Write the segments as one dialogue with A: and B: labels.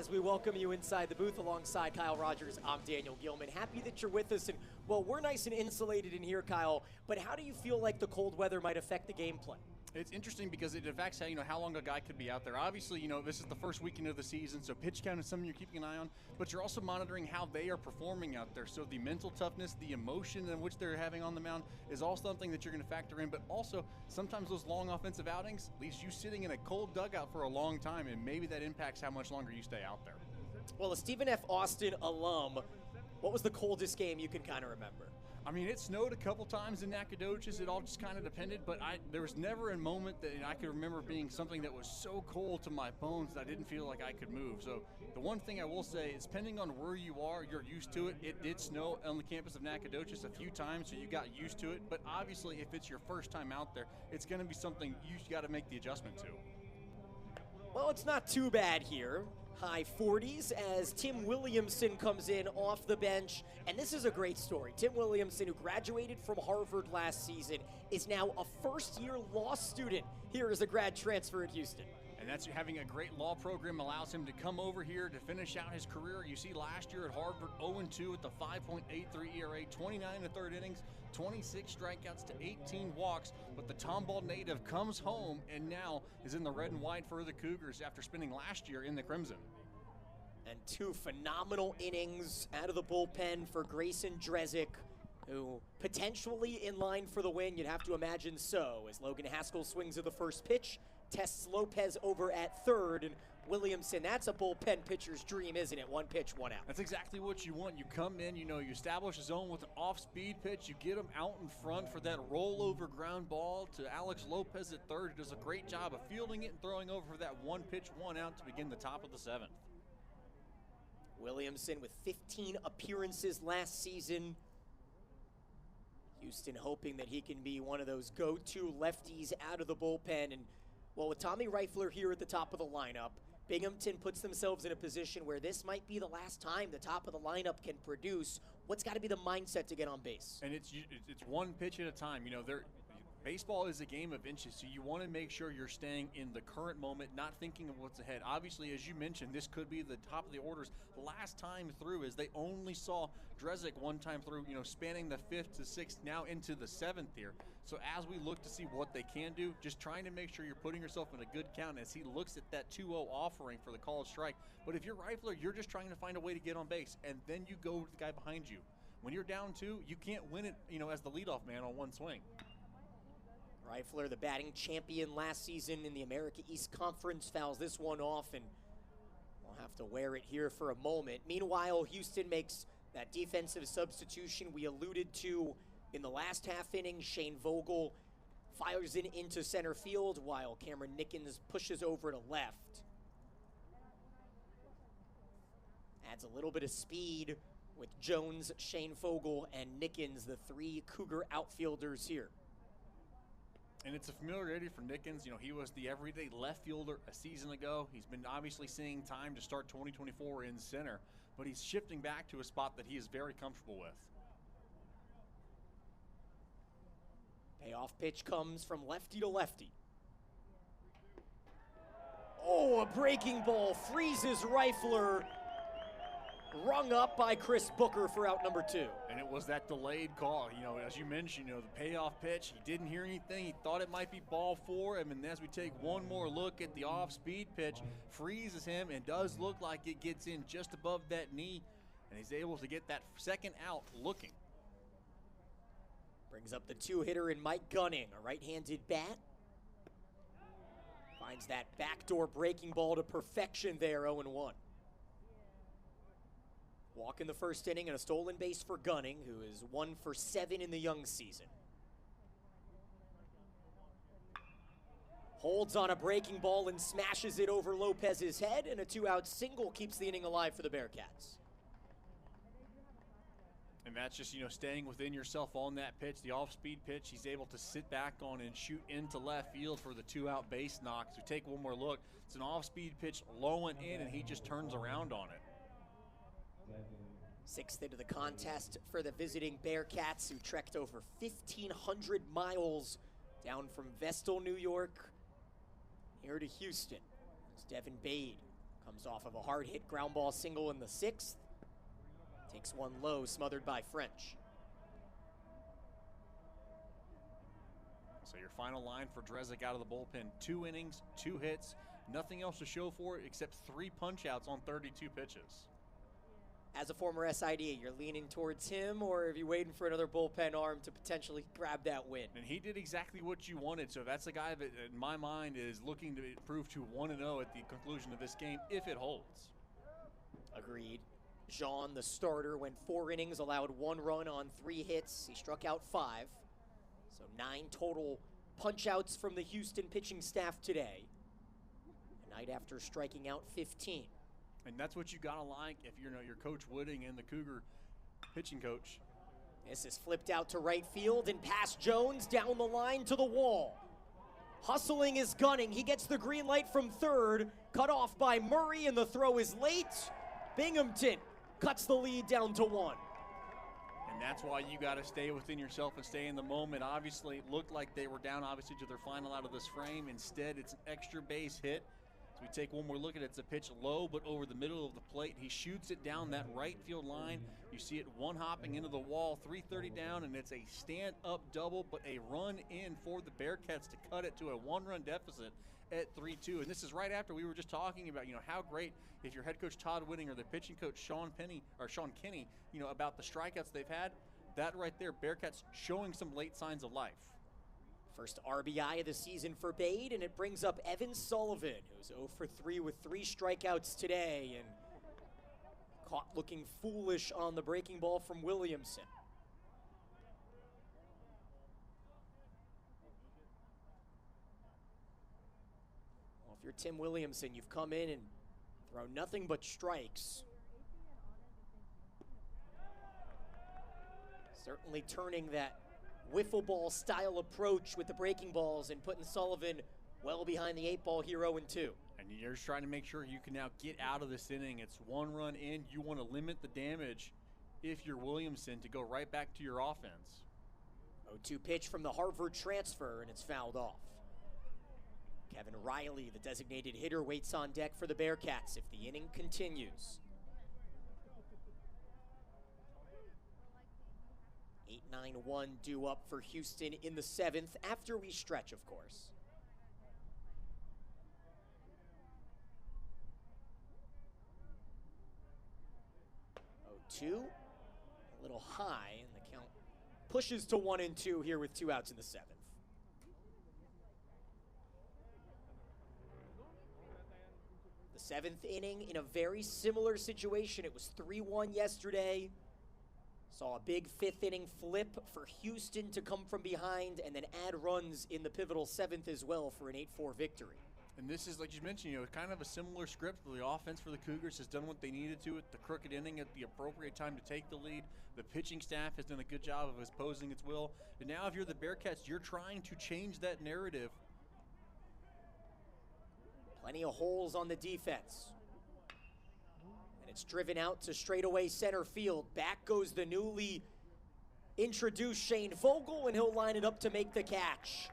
A: as we welcome you inside the booth alongside Kyle Rogers. I'm Daniel Gillman. Happy that you're with us. And, well, we're nice and insulated in here, Kyle, but how do you feel like the cold weather might affect the gameplay?
B: It's interesting because it affects how, how long a guy could be out there. Obviously, this is the first weekend of the season, so pitch count is something you're keeping an eye on, but you're also monitoring how they are performing out there. So the mental toughness, the emotion in which they're having on the mound is all something that you're going to factor in, but also sometimes those long offensive outings leaves you sitting in a cold dugout for a long time, and maybe that impacts how much longer you stay out there.
A: Well, a Stephen F. Austin alum, what was the coldest game you can kind of remember?
B: I mean, it snowed a couple times in Nacogdoches. It all just kind of depended, but there was never a moment that I could remember being something that was so cold to my bones that I didn't feel like I could move. So the one thing I will say is, depending on where you are, you're used to it. It did snow on the campus of Nacogdoches a few times, so you got used to it. But obviously, if it's your first time out there, it's going to be something you got to make the adjustment to.
A: Well, it's not too bad here. High 40s as Tim Williamson comes in off the bench. And this is a great story. Tim Williamson, who graduated from Harvard last season, is now a first-year law student here as a grad transfer at Houston.
B: And that's having a great law program allows him to come over here to finish out his career. You see last year at Harvard, 0-2 with the 5.83 ERA, 29 in the third innings, 26 strikeouts to 18 walks. But the Tomball native comes home and now is in the red and white for the Cougars after spending last year in the Crimson.
A: And two phenomenal innings out of the bullpen for Grayson Drezik, who potentially in line for the win. You'd have to imagine so, as Logan Haskell swings at the first pitch, tests Lopez over at third, and Williamson, that's a bullpen pitcher's dream, isn't it? One pitch, one out.
B: That's exactly what you want. You come in, you establish a zone with an off-speed pitch, you get him out in front for that rollover ground ball to Alex Lopez at third, who does a great job of fielding it and throwing over for that one pitch, one out to begin the top of the seventh.
A: Williamson with 15 appearances last season. Houston hoping that he can be one of those go-to lefties out of the bullpen. And, well, with Tommy Reifler here at the top of the lineup, Binghamton puts themselves in a position where this might be the last time the top of the lineup can produce. What's got to be the mindset to get on base?
B: And it's one pitch at a time. Baseball is a game of inches, so you want to make sure you're staying in the current moment, not thinking of what's ahead. Obviously, as you mentioned, this could be the top of the orders. Last time through, as they only saw Drezik one time through, spanning the 5th to 6th, now into the 7th here. So as we look to see what they can do, just trying to make sure you're putting yourself in a good count as he looks at that 2-0 offering for the called strike. But if you're Reifler, you're just trying to find a way to get on base, and then you go to the guy behind you. When you're down 2, you can't win it, as the leadoff man on one swing.
A: Reifler, the batting champion last season in the America East Conference, fouls this one off, and we'll have to wear it here for a moment. Meanwhile, Houston makes that defensive substitution we alluded to in the last half inning. Shane Vogel fires it into center field while Cameron Nickens pushes over to left. Adds a little bit of speed with Jones, Shane Vogel, and Nickens, the 3 Cougar outfielders here.
B: And it's a familiarity for Nickens. He was the everyday left fielder a season ago. He's been obviously seeing time to start 2024 in center, but he's shifting back to a spot that he is very comfortable with.
A: Payoff pitch comes from lefty to lefty. Oh, a breaking ball freezes Reifler. Rung up by Chris Booker for out number 2.
B: And it was that delayed call. As you mentioned, the payoff pitch, he didn't hear anything. He thought it might be ball 4. And as we take one more look at the off-speed pitch, freezes him and does look like it gets in just above that knee. And he's able to get that second out looking.
A: Brings up the 2-hitter in Mike Gunning, a right-handed bat. Finds that backdoor breaking ball to perfection there, 0-1. Walk in the first inning and a stolen base for Gunning, who is 1 for 7 in the young season. Holds on a breaking ball and smashes it over Lopez's head, and a 2-out single keeps the inning alive for the Bearcats.
B: And that's just, staying within yourself on that pitch, the off-speed pitch. He's able to sit back on and shoot into left field for the 2-out base knock. So take one more look. It's an off-speed pitch low and in, and he just turns around on it.
A: 6th into the contest for the visiting Bearcats, who trekked over 1,500 miles down from Vestal, New York, here to Houston. As Devin Bade Comes off of a hard hit ground ball single in the 6th. Takes one low, smothered by French.
B: So your final line for Drezek out of the bullpen, 2 innings, 2 hits, nothing else to show for it except 3 punch-outs on 32 pitches.
A: As a former SID, you're leaning towards him, or are you waiting for another bullpen arm to potentially grab that win?
B: And he did exactly what you wanted, so that's a guy that, in my mind, is looking to improve to 1-0 at the conclusion of this game, if it holds.
A: Agreed. Jean, the starter, went 4 innings, allowed 1 run on 3 hits. He struck out 5. So 9 total punch-outs from the Houston pitching staff today. A night after striking out 15.
B: And that's what you gotta like if you're your Coach Wooding and the Cougar pitching coach.
A: This is flipped out to right field and past Jones, down the line to the wall. Hustling is gunning. He gets the green light from third. Cut off by Murray, and the throw is late. Binghamton cuts the lead down to 1.
B: And that's why you got to stay within yourself and stay in the moment. Obviously, it looked like they were down, obviously, to their final out of this frame. Instead, it's an extra base hit. So we take one more look at it. It's a pitch low, but over the middle of the plate. He shoots it down that right field line. You see it one-hopping into the wall, 330 down, and it's a stand-up double, but a run in for the Bearcats to cut it to a 1-run deficit at 3-2. And this is right after we were just talking about, how great if your head coach Todd Whitting or the pitching coach Sean Kinney, about the strikeouts they've had. That right there, Bearcats showing some late signs of life.
A: First RBI of the season for Bade, and it brings up Evan Sullivan, who's 0 for 3 with 3 strikeouts today, and caught looking foolish on the breaking ball from Williamson. Well, if you're Tim Williamson, you've come in and thrown nothing but strikes. Certainly turning that wiffle ball style approach with the breaking balls and putting Sullivan well behind the 8 ball here 0-2.
B: And you're just trying to make sure you can now get out of this inning. It's 1 run in. You want to limit the damage if you're Williamson to go right back to your offense.
A: 0-2 pitch from the Harvard transfer, and it's fouled off. Kevin Riley, the designated hitter, waits on deck for the Bearcats if the inning continues. 8-9-1 due up for Houston in the 7th, after we stretch, of course. Two, a little high, and the count pushes to 1-2 here with 2 outs in the 7th. The 7th inning in a very similar situation. It was 3-1 yesterday. Saw a big 5th inning flip for Houston to come from behind and then add runs in the pivotal 7th as well for an 8-4 victory.
B: And this is, like you mentioned, kind of a similar script. The offense for the Cougars has done what they needed to at the crooked inning at the appropriate time to take the lead. The pitching staff has done a good job of imposing its will. And now if you're the Bearcats, you're trying to change that narrative.
A: Plenty of holes on the defense. And it's driven out to straightaway center field. Back goes the newly introduced Shane Vogel, and he'll line it up to make the catch.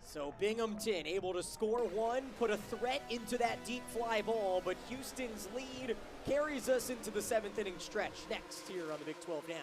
A: So Binghamton able to score 1, put a threat into that deep fly ball, but Houston's lead carries us into the 7th inning stretch. Next here on the Big 12 Now.